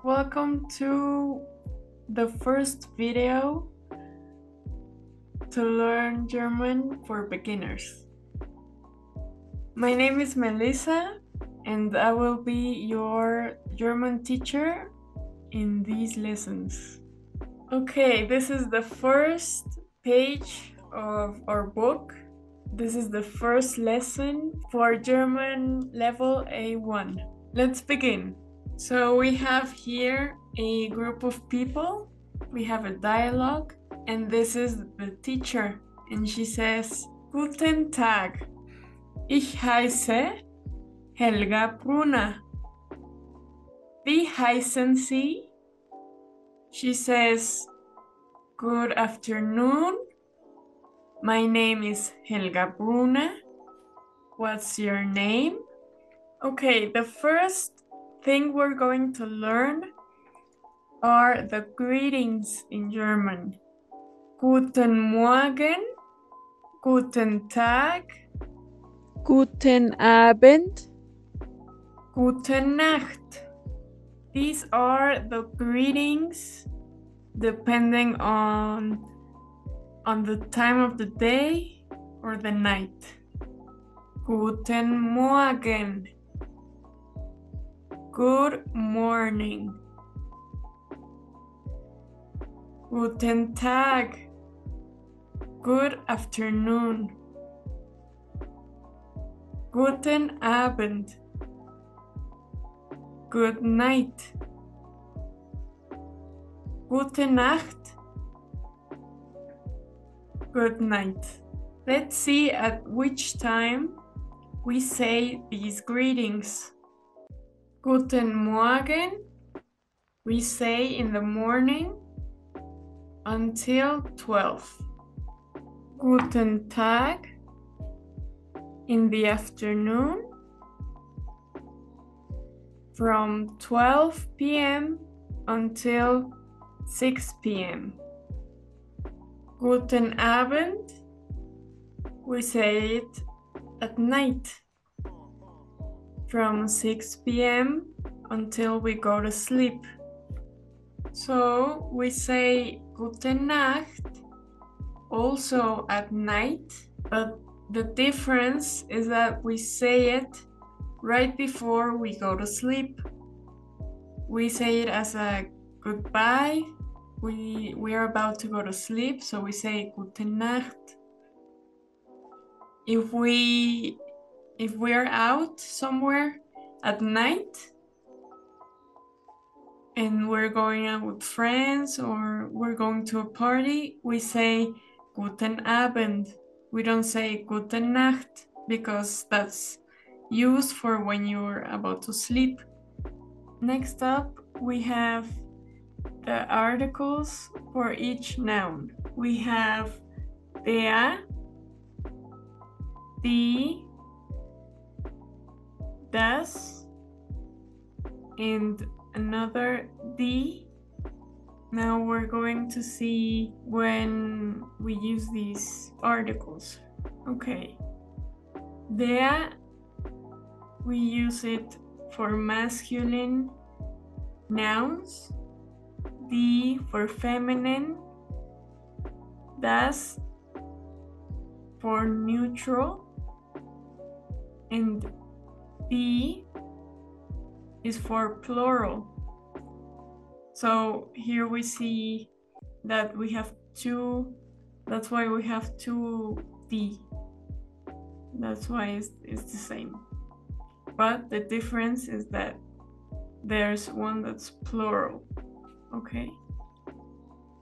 Welcome to the first video to learn German for beginners. My name is Melissa and I will be your German teacher in these lessons. Okay, this is the first page of our book. This is the first lesson for German level A1. Let's begin. So we have here a group of people, we have a dialogue, and this is the teacher, and she says, Guten Tag, ich heiße Helga Brunner. Wie heißen Sie? She says, Good afternoon, my name is Helga Brunner. What's your name? Okay, the first thing we're going to learn are the greetings in German. Guten Morgen, Guten Tag, Guten Abend, Gute Nacht. These are the greetings depending on the time of the day or the night. Guten Morgen. Good morning. Guten Tag. Good afternoon. Guten Abend. Good night. Gute Nacht. Good night. Let's see at which time we say these greetings. Guten Morgen, we say in the morning until 12. Guten Tag, in the afternoon from 12 p.m. until 6 p.m. Guten Abend, we say it at night from 6 p.m. until we go to sleep. So we say Gute Nacht also at night, but the difference is that we say it right before we go to sleep. We say it as a goodbye. We are about to go to sleep, so we say Gute Nacht. If we're out somewhere at night and we're going out with friends or we're going to a party, we say Guten Abend. We don't say Gute Nacht because that's used for when you're about to sleep. Next up, we have the articles for each noun. We have der, die, das, and another die. Now we're going to see when we use these articles. Okay. Der, we use it for masculine nouns, die for feminine, das for neutral, and die is for plural. So here we see that we have two, that's why we have two die. That's why it's the same. But the difference is that there's one that's plural. Okay.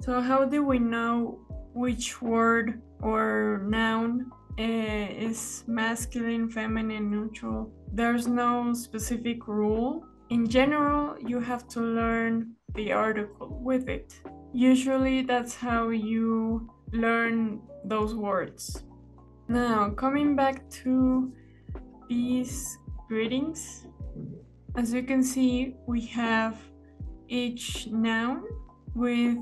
So how do we know which word or noun is masculine, feminine, neutral? There's no specific rule. In general, you have to learn the article with it. Usually that's how you learn those words. Now, coming back to these greetings, as you can see, we have each noun with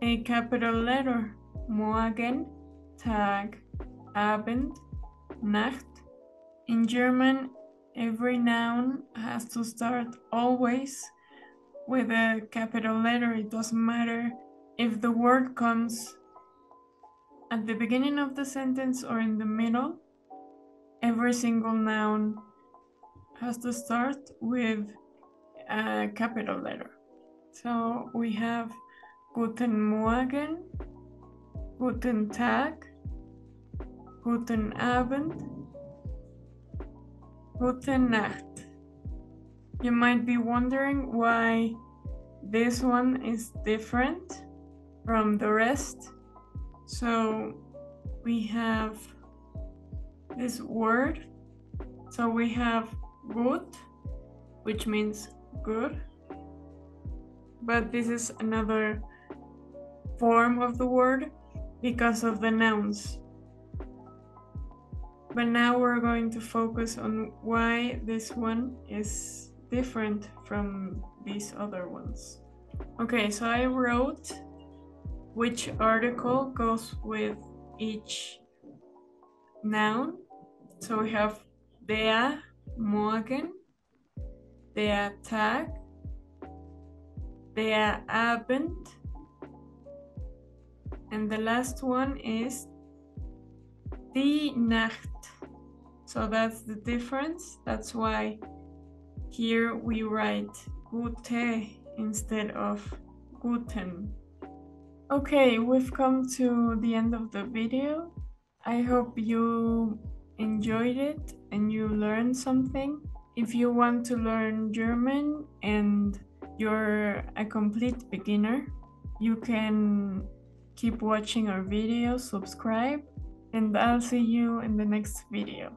a capital letter. Morgen, Tag, Abend, Nacht. In German, every noun has to start always with a capital letter. It doesn't matter if the word comes at the beginning of the sentence or in the middle. Every single noun has to start with a capital letter. So we have Guten Morgen, Guten Tag, Guten Abend, Gute Nacht. You might be wondering why this one is different from the rest. So we have this word. So we have gut, which means good. But this is another form of the word because of the nouns. But now we're going to focus on why this one is different from these other ones. Okay, so I wrote which article goes with each noun. So we have der Morgen, der Tag, der Abend, and the last one is die Nacht. So that's the difference. That's why here we write gute instead of guten. Okay, we've come to the end of the video. I hope you enjoyed it and you learned something. If you want to learn German and you're a complete beginner, you can keep watching our videos, subscribe, and I'll see you in the next video.